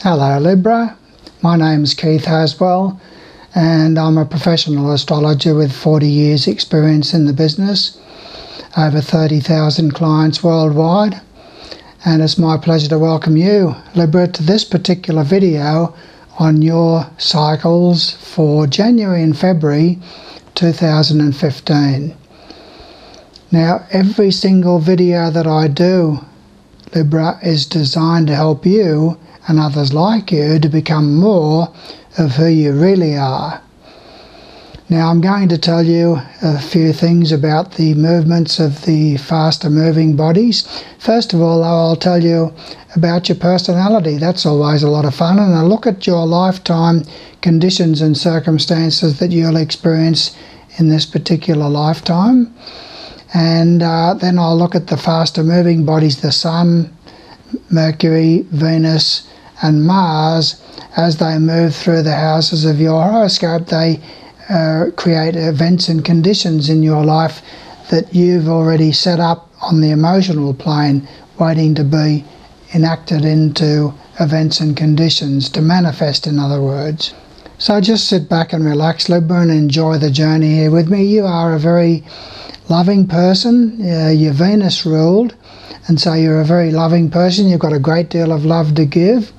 Hello Libra, my name's Keith Haswell and I'm a professional astrologer with 40 years experience in the business, over 30,000 clients worldwide, and it's my pleasure to welcome you, Libra, to this particular video on your cycles for January and February 2015. Now, every single video that I do, Libra, is designed to help you and others like you to become more of who you really are. Now I'm going to tell you a few things about the movements of the faster moving bodies. First of all, I'll tell you about your personality. That's always a lot of fun, and I'll look at your lifetime conditions and circumstances that you'll experience in this particular lifetime. And then I'll look at the faster moving bodies, the Sun, Mercury, Venus and Mars. As they move through the houses of your horoscope, they create events and conditions in your life that you've already set up on the emotional plane, waiting to be enacted into events and conditions, to manifest, in other words. So just sit back and relax, Libra, and enjoy the journey here with me. You are a very loving person. You're Venus ruled, and so you're a very loving person. You've got a great deal of love to give,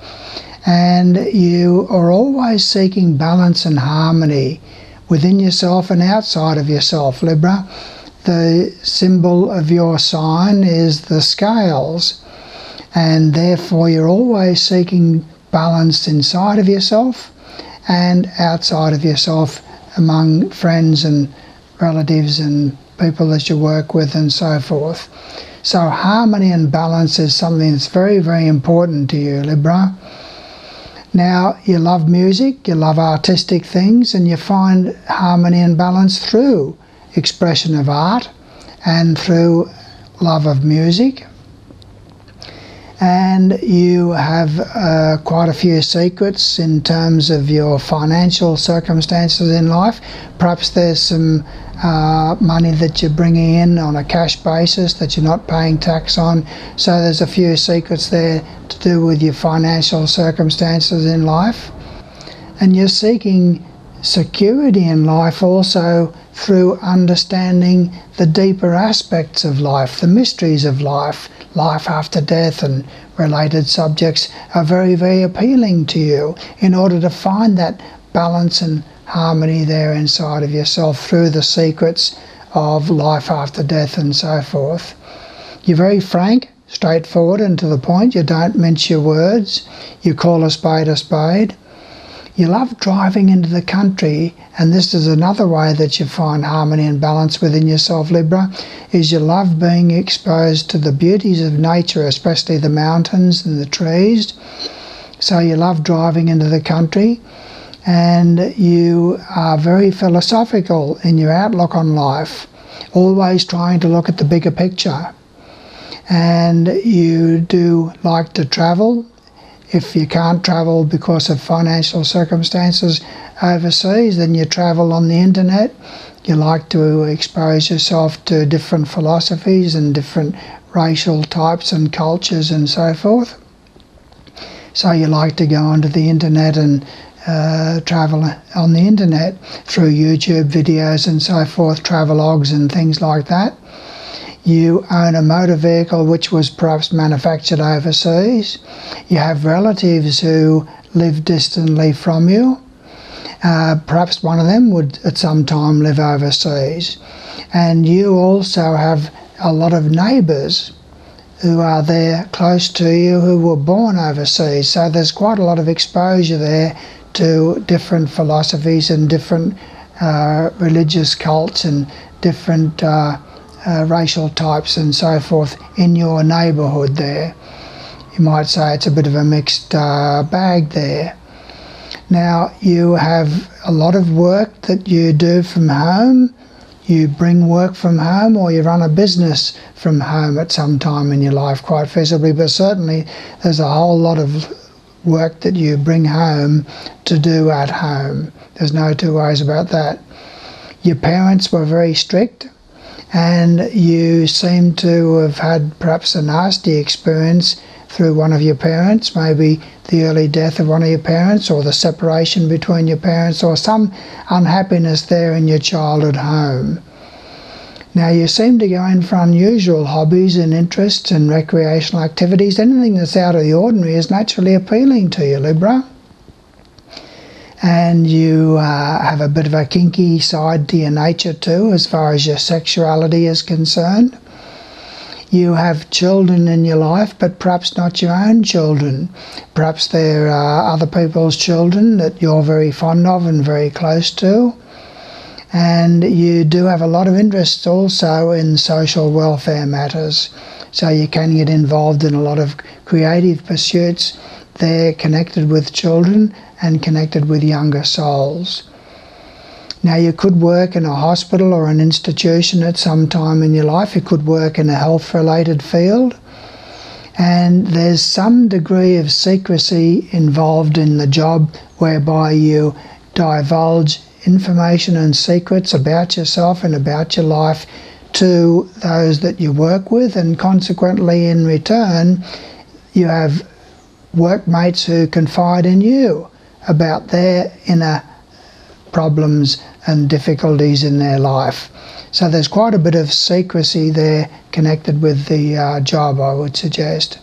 and you are always seeking balance and harmony within yourself and outside of yourself, Libra. The symbol of your sign is the scales, and therefore you're always seeking balance inside of yourself and outside of yourself, among friends and relatives and people that you work with and so forth. So harmony and balance is something that's very, very important to you, Libra. Now, you love music, you love artistic things, and you find harmony and balance through expression of art and through love of music. And you have quite a few secrets in terms of your financial circumstances in life. Perhaps there's some money that you're bringing in on a cash basis that you're not paying tax on. So there's a few secrets there to do with your financial circumstances in life. And you're seeking security in life also through understanding the deeper aspects of life, the mysteries of life. Life after death and related subjects are very, very appealing to you in order to find that balance and harmony there inside of yourself through the secrets of life after death and so forth. You're very frank, straightforward and to the point. You don't mince your words. You call a spade a spade. You love driving into the country, and this is another way that you find harmony and balance within yourself, Libra, is you love being exposed to the beauties of nature, especially the mountains and the trees. So you love driving into the country, and you are very philosophical in your outlook on life, always trying to look at the bigger picture. And you do like to travel. If you can't travel because of financial circumstances overseas, then you travel on the internet. You like to expose yourself to different philosophies and different racial types and cultures and so forth. So you like to go onto the internet and travel on the internet through YouTube videos and so forth, travelogues and things like that. You own a motor vehicle which was perhaps manufactured overseas. You have relatives who live distantly from you. Perhaps one of them would at some time live overseas. And you also have a lot of neighbours who are there close to you who were born overseas. So there's quite a lot of exposure there to different philosophies and different religious cults and different racial types and so forth in your neighbourhood there. You might say it's a bit of a mixed bag there. Now, you have a lot of work that you do from home. You bring work from home, or you run a business from home at some time in your life, quite feasibly, but certainly there's a whole lot of work that you bring home to do at home. There's no two ways about that. Your parents were very strict, and you seem to have had perhaps a nasty experience through one of your parents, maybe the early death of one of your parents, or the separation between your parents, or some unhappiness there in your childhood home. Now, you seem to go in for unusual hobbies and interests and recreational activities. Anything that's out of the ordinary is naturally appealing to you, Libra. And you have a bit of a kinky side to your nature too, as far as your sexuality is concerned. You have children in your life, but perhaps not your own children. Perhaps they're other people's children that you're very fond of and very close to. And you do have a lot of interest also in social welfare matters. So you can get involved in a lot of creative pursuits there connected with children and connected with younger souls. Now, you could work in a hospital or an institution at some time in your life. You could work in a health-related field. And there's some degree of secrecy involved in the job whereby you divulge information and secrets about yourself and about your life to those that you work with, and consequently in return you have workmates who confide in you about their inner problems and difficulties in their life. So there's quite a bit of secrecy there connected with the job, I would suggest.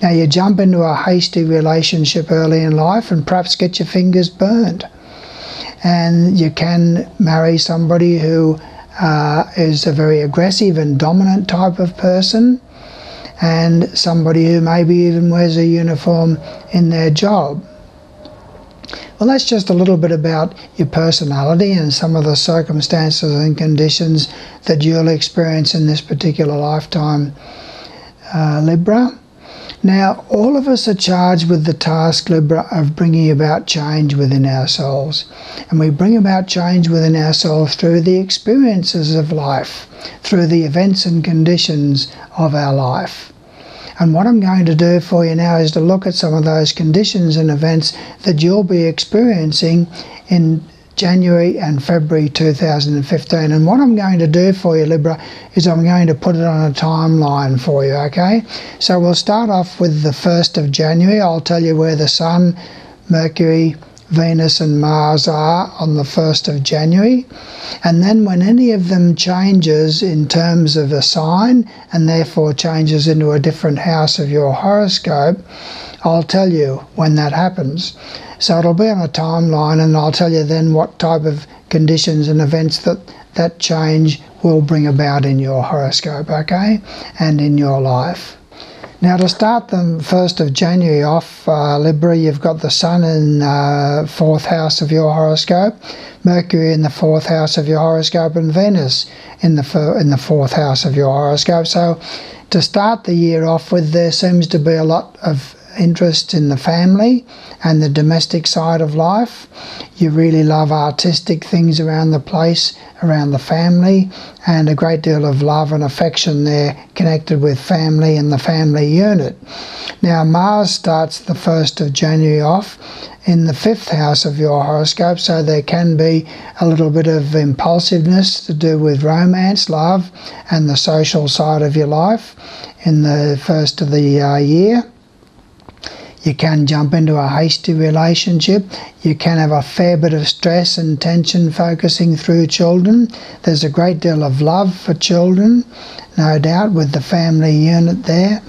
Now, you jump into a hasty relationship early in life and perhaps get your fingers burnt. And you can marry somebody who is a very aggressive and dominant type of person, and somebody who maybe even wears a uniform in their job. Well, that's just a little bit about your personality and some of the circumstances and conditions that you'll experience in this particular lifetime, Libra. Now, all of us are charged with the task, Libra, of bringing about change within ourselves. And we bring about change within ourselves through the experiences of life, through the events and conditions of our life. And what I'm going to do for you now is to look at some of those conditions and events that you'll be experiencing in January and February 2015. And what I'm going to do for you, Libra, is I'm going to put it on a timeline for you, okay? So we'll start off with the 1st of January. I'll tell you where the Sun, Mercury, Venus and Mars are on the 1st of January. And then when any of them changes in terms of a sign, and therefore changes into a different house of your horoscope, I'll tell you when that happens. So it'll be on a timeline, and I'll tell you then what type of conditions and events that change will bring about in your horoscope, okay, and in your life. Now, to start the 1st of January off, Libra, you've got the Sun in 4th house of your horoscope, Mercury in the 4th house of your horoscope, and Venus in the 4th house of your horoscope. So to start the year off with, there seems to be a lot of interest in the family and the domestic side of life. You really love artistic things around the place, around the family, and a great deal of love and affection there connected with family and the family unit. Now, Mars starts the 1st of January off in the 5th house of your horoscope, so there can be a little bit of impulsiveness to do with romance, love, and the social side of your life in the first of the year. You can jump into a hasty relationship. You can have a fair bit of stress and tension focusing through children. There's a great deal of love for children, no doubt, with the family unit there,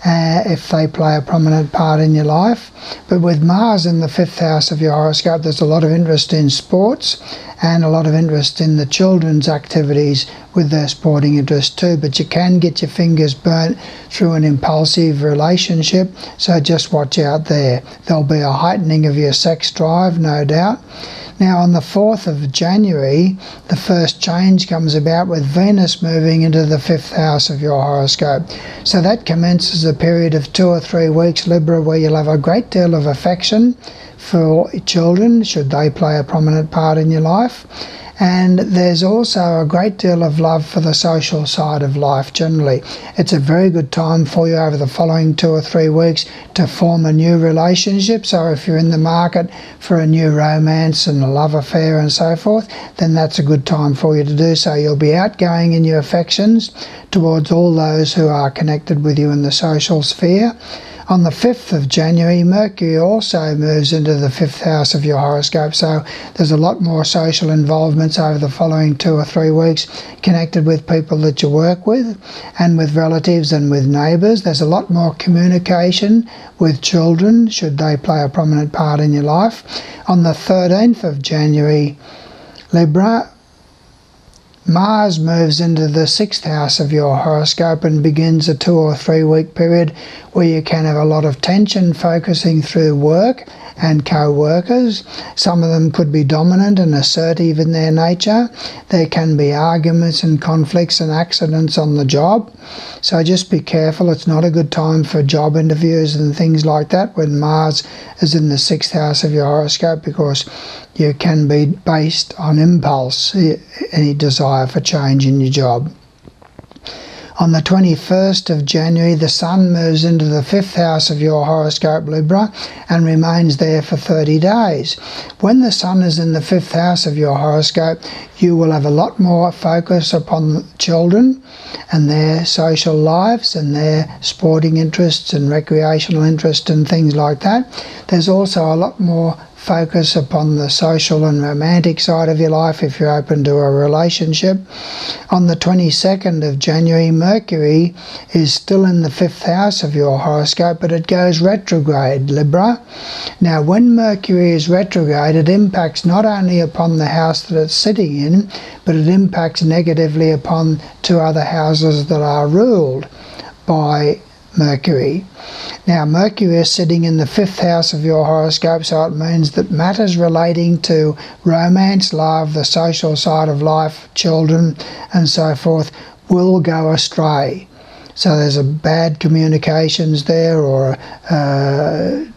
if they play a prominent part in your life. But with Mars in the 5th house of your horoscope, there's a lot of interest in sports and a lot of interest in the children's activities with their sporting interest too. But you can get your fingers burnt through an impulsive relationship, so just watch out there. There'll be a heightening of your sex drive, no doubt. Now, on the 4th of January, the first change comes about with Venus moving into the 5th house of your horoscope. So that commences a period of 2 or 3 weeks, Libra, where you'll have a great deal of affection for children, should they play a prominent part in your life. And there's also a great deal of love for the social side of life generally. It's a very good time for you over the following 2 or 3 weeks to form a new relationship. So if you're in the market for a new romance and a love affair and so forth, then that's a good time for you to do so. You'll be outgoing in your affections towards all those who are connected with you in the social sphere. On the 5th of January, Mercury also moves into the 5th house of your horoscope, so there's a lot more social involvements over the following 2 or 3 weeks connected with people that you work with and with relatives and with neighbours. There's a lot more communication with children, should they play a prominent part in your life. On the 13th of January, Libra, Mars moves into the 6th house of your horoscope and begins a 2 or 3 week period where you can have a lot of tension focusing through work and co-workers. Some of them could be dominant and assertive in their nature. There can be arguments and conflicts and accidents on the job. So just be careful. It's not a good time for job interviews and things like that when Mars is in the 6th house of your horoscope, because you can be based on impulse, any desire for change in your job. On the 21st of January, the Sun moves into the 5th house of your horoscope, Libra, and remains there for 30 days. When the Sun is in the 5th house of your horoscope, you will have a lot more focus upon children and their social lives and their sporting interests and recreational interests and things like that. There's also a lot more focus upon the social and romantic side of your life if you're open to a relationship. On the 22nd of January, Mercury is still in the 5th house of your horoscope, but it goes retrograde, Libra. Now, when Mercury is retrograde, it impacts not only upon the house that it's sitting in, but it impacts negatively upon 2 other houses that are ruled by Mercury. Now, Mercury is sitting in the 5th house of your horoscope, so it means that matters relating to romance, love, the social side of life, children, and so forth will go astray. So there's a bad communications there, or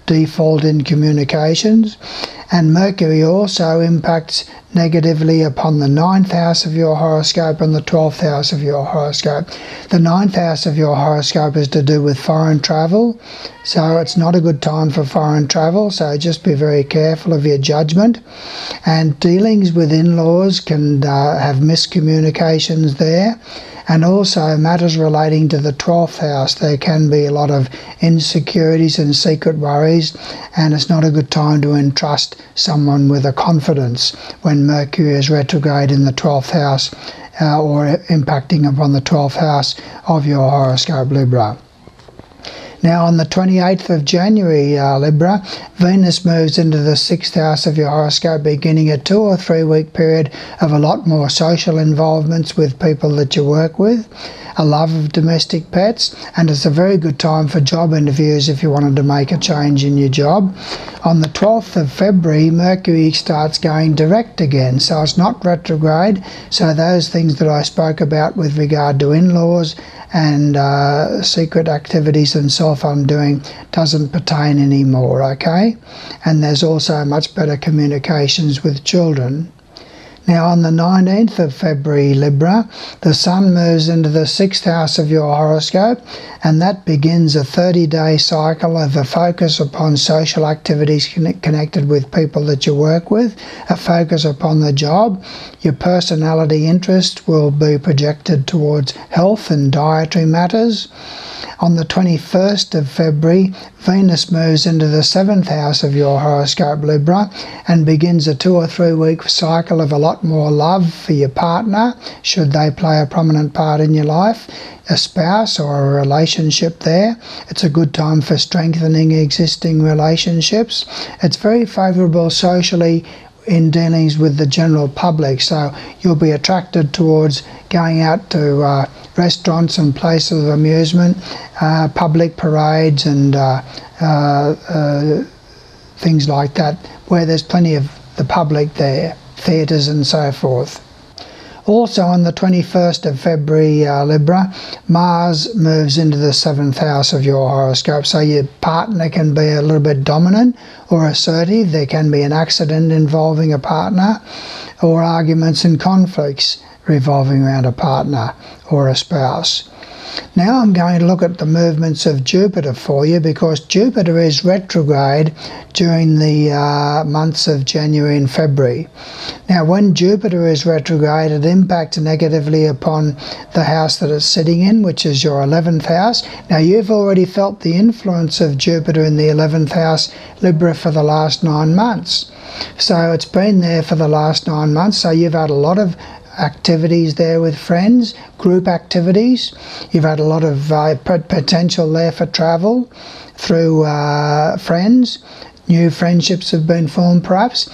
default in communications. And Mercury also impacts negatively upon the 9th house of your horoscope and the 12th house of your horoscope. The 9th house of your horoscope is to do with foreign travel, so it's not a good time for foreign travel, so just be very careful of your judgment. And dealings with in-laws can have miscommunications there. And also matters relating to the 12th house, there can be a lot of insecurities and secret worries, and it's not a good time to entrust someone with a confidence when Mercury is retrograde in the 12th house or impacting upon the 12th house of your horoscope, Libra. Now, on the 28th of January, Libra, Venus moves into the 6th house of your horoscope, beginning a 2 or 3 week period of a lot more social involvements with people that you work with, a love of domestic pets, and it's a very good time for job interviews if you wanted to make a change in your job. On the 12th of February, Mercury starts going direct again, so it's not retrograde, so those things that I spoke about with regard to in-laws and secret activities and self-undoing doesn't pertain anymore, okay? And there's also much better communications with children. Now, on the 19th of February, Libra, the Sun moves into the 6th house of your horoscope, and that begins a 30-day cycle of a focus upon social activities connected with people that you work with, a focus upon the job. Your personality interest will be projected towards health and dietary matters. On the 21st of February, Venus moves into the 7th house of your horoscope, Libra, and begins a 2 or 3 week cycle of a lot more love for your partner, should they play a prominent part in your life, a spouse or a relationship there. It's a good time for strengthening existing relationships. It's very favourable socially in dealings with the general public, so you'll be attracted towards going out to restaurants and places of amusement, public parades and things like that, where there's plenty of the public there, theatres and so forth. Also on the 21st of February, Libra, Mars moves into the 7th house of your horoscope, so your partner can be a little bit dominant or assertive. There can be an accident involving a partner, or arguments and conflicts revolving around a partner or a spouse. Now I'm going to look at the movements of Jupiter for you, because Jupiter is retrograde during the months of January and February. Now when Jupiter is retrograde, it impacts negatively upon the house that it's sitting in, which is your 11th house. Now you've already felt the influence of Jupiter in the 11th house, Libra, for the last 9 months. So it's been there for the last 9 months, so you've had a lot of activities there with friends, group activities. You've had a lot of potential there for travel through friends. New friendships have been formed perhaps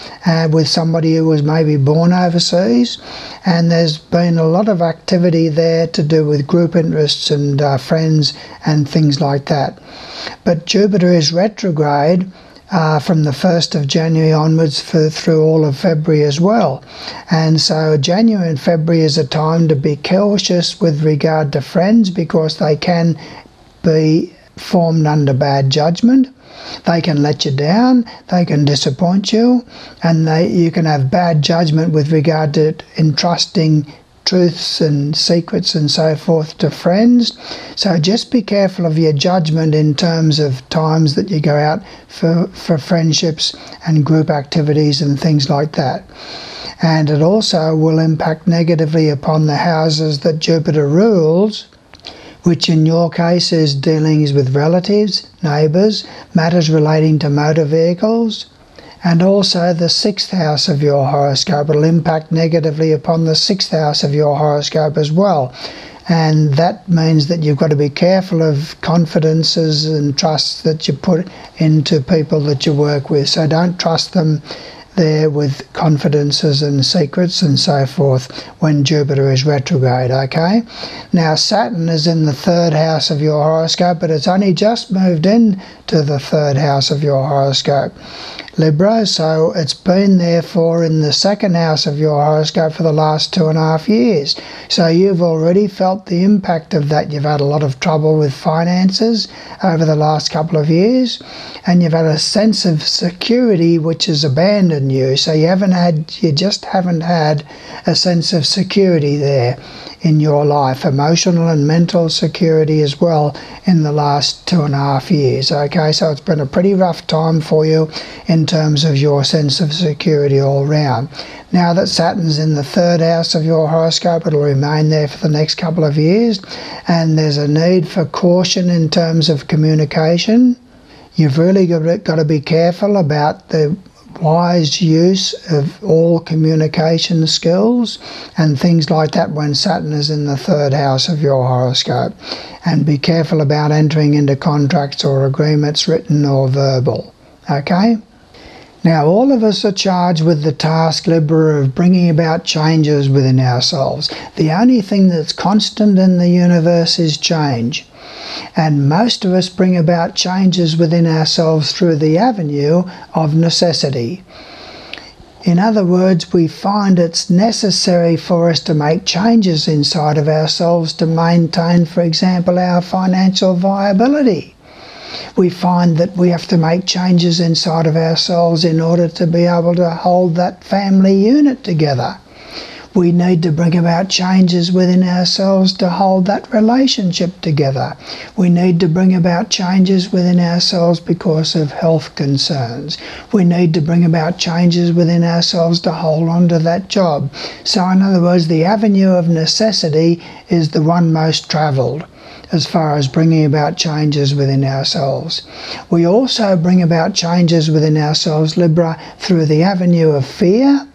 with somebody who was maybe born overseas, and there's been a lot of activity there to do with group interests and friends and things like that. But Jupiter is retrograde from the 1st of January onwards through all of February as well. And so January and February is a time to be cautious with regard to friends, because they can be formed under bad judgment. They can let you down, they can disappoint you, and you can have bad judgment with regard to entrusting truths and secrets and so forth to friends. So just be careful of your judgment in terms of times that you go out for friendships and group activities and things like that. And it also will impact negatively upon the houses that Jupiter rules, which in your case is dealings with relatives, neighbours, matters relating to motor vehicles, and also the 6th house of your horoscope. It'll impact negatively upon the 6th house of your horoscope as well. And that means that you've got to be careful of confidences and trusts that you put into people that you work with. So don't trust them there with confidences and secrets and so forth when Jupiter is retrograde, okay? Now Saturn is in the 3rd house of your horoscope, but it's only just moved in to the 3rd house of your horoscope, Libra, so it's been therefore in the 2nd house of your horoscope for the last 2.5 years. So you've already felt the impact of that. You've had a lot of trouble with finances over the last couple of years, and you've had a sense of security which has abandoned you. So you just haven't had a sense of security there in your life, emotional and mental security as well, in the last 2.5 years. Okay, so it's been a pretty rough time for you in terms of your sense of security all round. Now that Saturn's in the 3rd house of your horoscope, it'll remain there for the next couple of years, and there's a need for caution in terms of communication. You've really got to be careful about the wise use of all communication skills and things like that when Saturn is in the 3rd house of your horoscope, and be careful about entering into contracts or agreements, written or verbal. Okay? Now all of us are charged with the task, Libra, of bringing about changes within ourselves. The only thing that's constant in the universe is change. And most of us bring about changes within ourselves through the avenue of necessity. In other words, we find it's necessary for us to make changes inside of ourselves to maintain, for example, our financial viability. We find that we have to make changes inside of ourselves in order to be able to hold that family unit together. We need to bring about changes within ourselves to hold that relationship together. We need to bring about changes within ourselves because of health concerns. We need to bring about changes within ourselves to hold on to that job. So in other words, the avenue of necessity is the one most travelled as far as bringing about changes within ourselves. We also bring about changes within ourselves, Libra, through the avenue of fear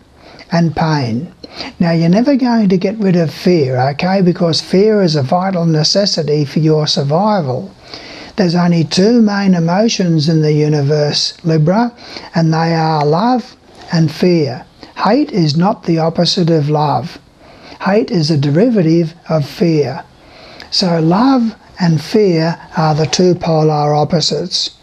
and pain. Now you're never going to get rid of fear, okay, because fear is a vital necessity for your survival. There's only 2 main emotions in the universe, Libra, and they are love and fear. Hate is not the opposite of love. Hate is a derivative of fear. So love and fear are the 2 polar opposites.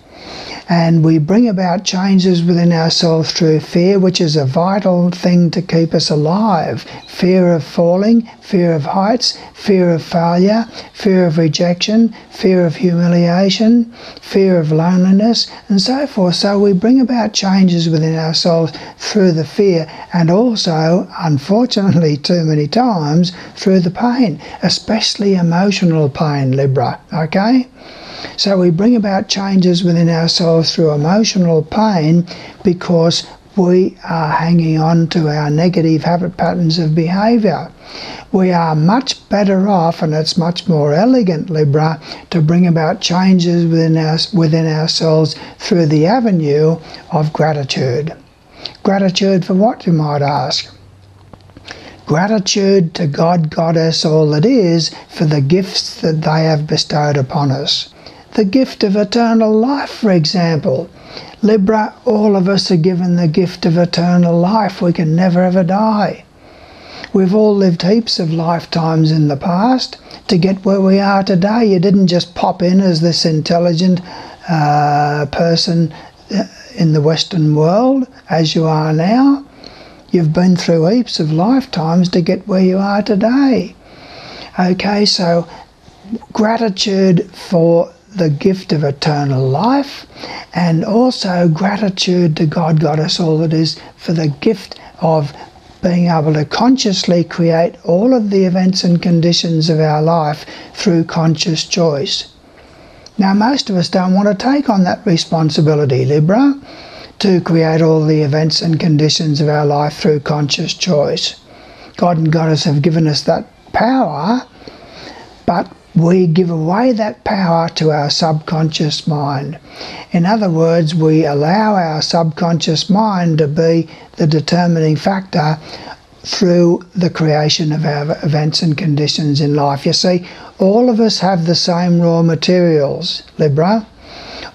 And we bring about changes within ourselves through fear, which is a vital thing to keep us alive. Fear of falling, fear of heights, fear of failure, fear of rejection, fear of humiliation, fear of loneliness, and so forth. So we bring about changes within ourselves through the fear, and also, unfortunately, too many times, through the pain, especially emotional pain, Libra, okay? So we bring about changes within ourselves through emotional pain because we are hanging on to our negative habit patterns of behaviour. We are much better off, and it's much more elegant, Libra, to bring about changes within ourselves through the avenue of gratitude. Gratitude for what, you might ask? Gratitude to God, Goddess, all that is, for the gifts that they have bestowed upon us. The gift of eternal life, for example. Libra, all of us are given the gift of eternal life. We can never ever die. We've all lived heaps of lifetimes in the past to get where we are today. You didn't just pop in as this intelligent person in the Western world as you are now. You've been through heaps of lifetimes to get where you are today. Okay, so gratitude for the gift of eternal life, and also gratitude to God, Goddess, all that is, for the gift of being able to consciously create all of the events and conditions of our life through conscious choice. Now, most of us don't want to take on that responsibility, Libra, to create all the events and conditions of our life through conscious choice. God and Goddess have given us that power, but we give away that power to our subconscious mind. In other words, we allow our subconscious mind to be the determining factor through the creation of our events and conditions in life. You see, all of us have the same raw materials, Libra.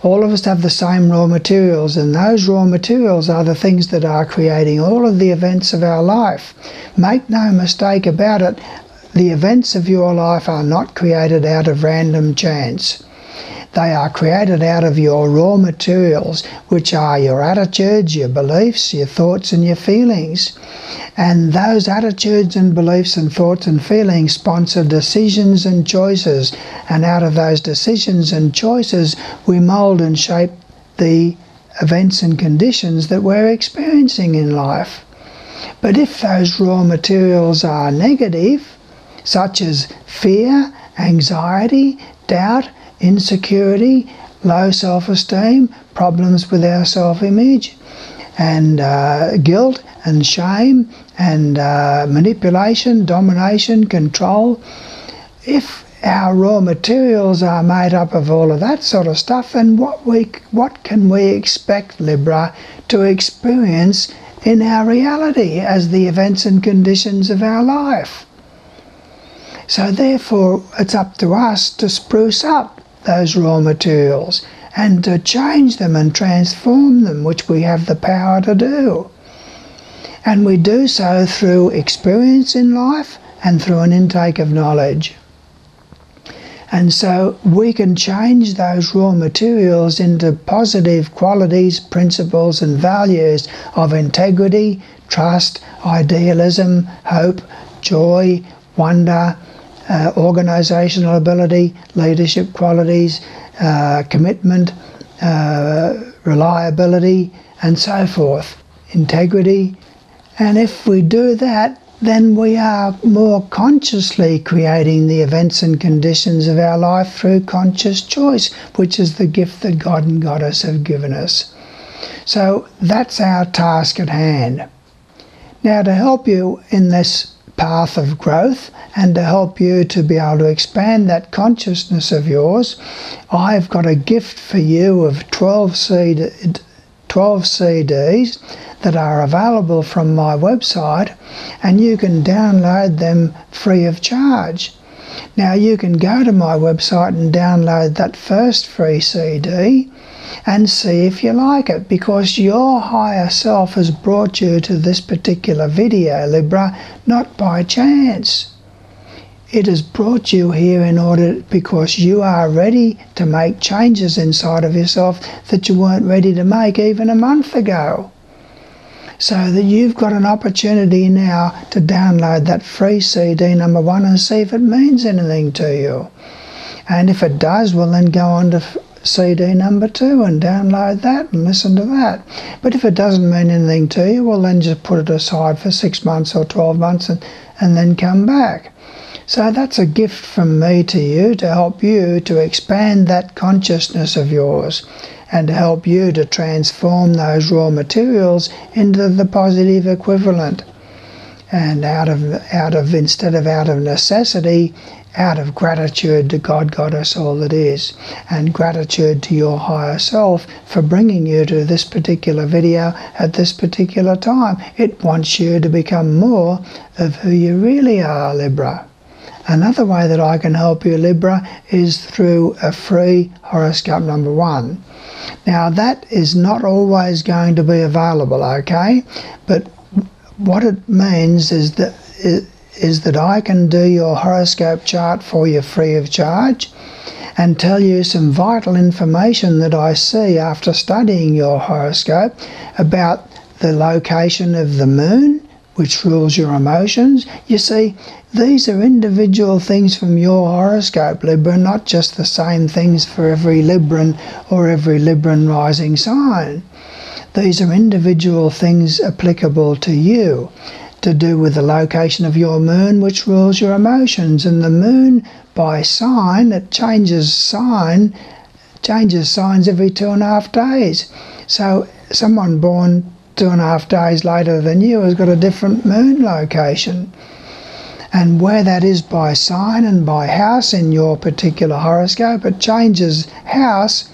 All of us have the same raw materials, and those raw materials are the things that are creating all of the events of our life. Make no mistake about it, the events of your life are not created out of random chance. They are created out of your raw materials, which are your attitudes, your beliefs, your thoughts and your feelings. And those attitudes and beliefs and thoughts and feelings sponsor decisions and choices. And out of those decisions and choices, we mould and shape the events and conditions that we're experiencing in life. But if those raw materials are negative, such as fear, anxiety, doubt, insecurity, low self-esteem, problems with our self-image, and guilt and shame and manipulation, domination, control. If our raw materials are made up of all of that sort of stuff, then what can we expect, Libra, to experience in our reality as the events and conditions of our life? So therefore, it's up to us to spruce up those raw materials and to change them and transform them, which we have the power to do. And we do so through experience in life and through an intake of knowledge. And so we can change those raw materials into positive qualities, principles and values of integrity, trust, idealism, hope, joy, wonder, organisational ability, leadership qualities, commitment, reliability, and so forth, integrity. And if we do that, then we are more consciously creating the events and conditions of our life through conscious choice, which is the gift that God and Goddess have given us. So that's our task at hand. Now, to help you in this path of growth and to help you to be able to expand that consciousness of yours, I've got a gift for you of 12 CDs that are available from my website, and you can download them free of charge. Now, you can go to my website and download that first free CD and see if you like it, because your higher self has brought you to this particular video, Libra, not by chance. It has brought you here in order because you are ready to make changes inside of yourself that you weren't ready to make even a month ago. So that you've got an opportunity now to download that free CD number 1 and see if it means anything to you. And if it does, well then go on to CD number 2 and download that and listen to that. But if it doesn't mean anything to you, well then just put it aside for 6 months or 12 months and then come back. So that's a gift from me to you to help you to expand that consciousness of yours and to help you to transform those raw materials into the positive equivalent. And out of instead of out of necessity, out of gratitude to God, Goddess, all that is, and gratitude to your higher self for bringing you to this particular video at this particular time. It wants you to become more of who you really are, Libra. Another way that I can help you, Libra, is through a free horoscope number 1. Now that is not always going to be available, okay? But what it means is that I can do your horoscope chart for you free of charge and tell you some vital information that I see after studying your horoscope about the location of the moon, which rules your emotions. You see, these are individual things from your horoscope, Libra, not just the same things for every Libran or every Libran rising sign. These are individual things applicable to you, to do with the location of your moon, which rules your emotions. And the moon, by sign, it changes signs every 2.5 days. So someone born 2.5 days later than you has got a different moon location. And where that is by sign and by house in your particular horoscope, it changes house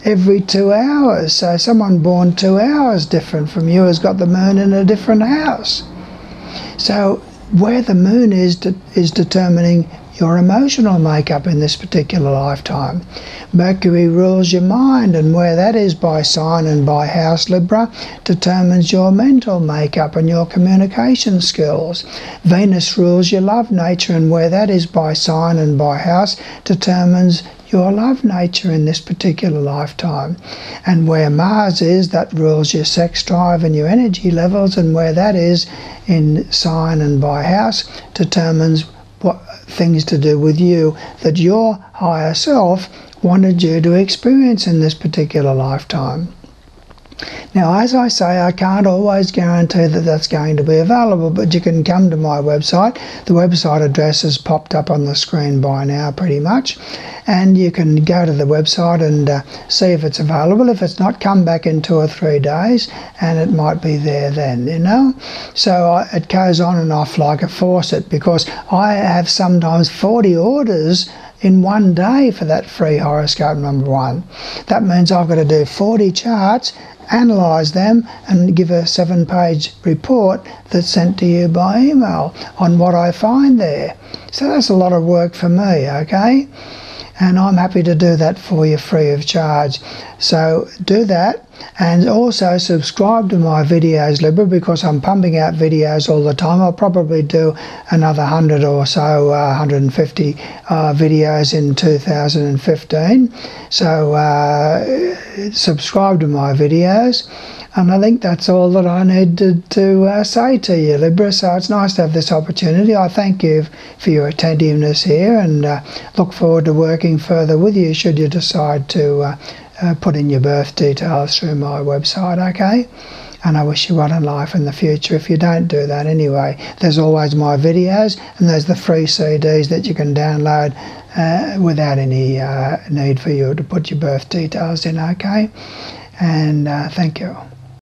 every 2 hours. So someone born 2 hours different from you has got the moon in a different house. So where the moon is determining your emotional makeup in this particular lifetime. Mercury rules your mind, and where that is by sign and by house, Libra, determines your mental makeup and your communication skills. Venus rules your love nature, and where that is by sign and by house determines your love nature in this particular lifetime. And where Mars is, that rules your sex drive and your energy levels, and where that is in sign and by house determines what things to do with you that your higher self wanted you to experience in this particular lifetime. Now, as I say, I can't always guarantee that that's going to be available, but you can come to my website. The website address has popped up on the screen by now pretty much, and you can go to the website and see if it's available. If it's not, come back in 2 or 3 days and it might be there then, you know. So it goes on and off like a faucet, because I have sometimes 40 orders in one day for that free horoscope number 1. That means I've got to do 40 charts, analyse them and give a 7-page report that's sent to you by email on what I find there. So that's a lot of work for me, okay? And I'm happy to do that for you free of charge. So do that, and also subscribe to my videos, Libra, because I'm pumping out videos all the time. I'll probably do another 100 or so, 150 videos in 2015. So subscribe to my videos. And I think that's all that I need to say to you, Libra. So it's nice to have this opportunity. I thank you for your attentiveness here, and look forward to working further with you should you decide to put in your birth details through my website, okay? And I wish you well in life in the future if you don't do that anyway. There's always my videos, and there's the free CDs that you can download without any need for you to put your birth details in, okay? And thank you.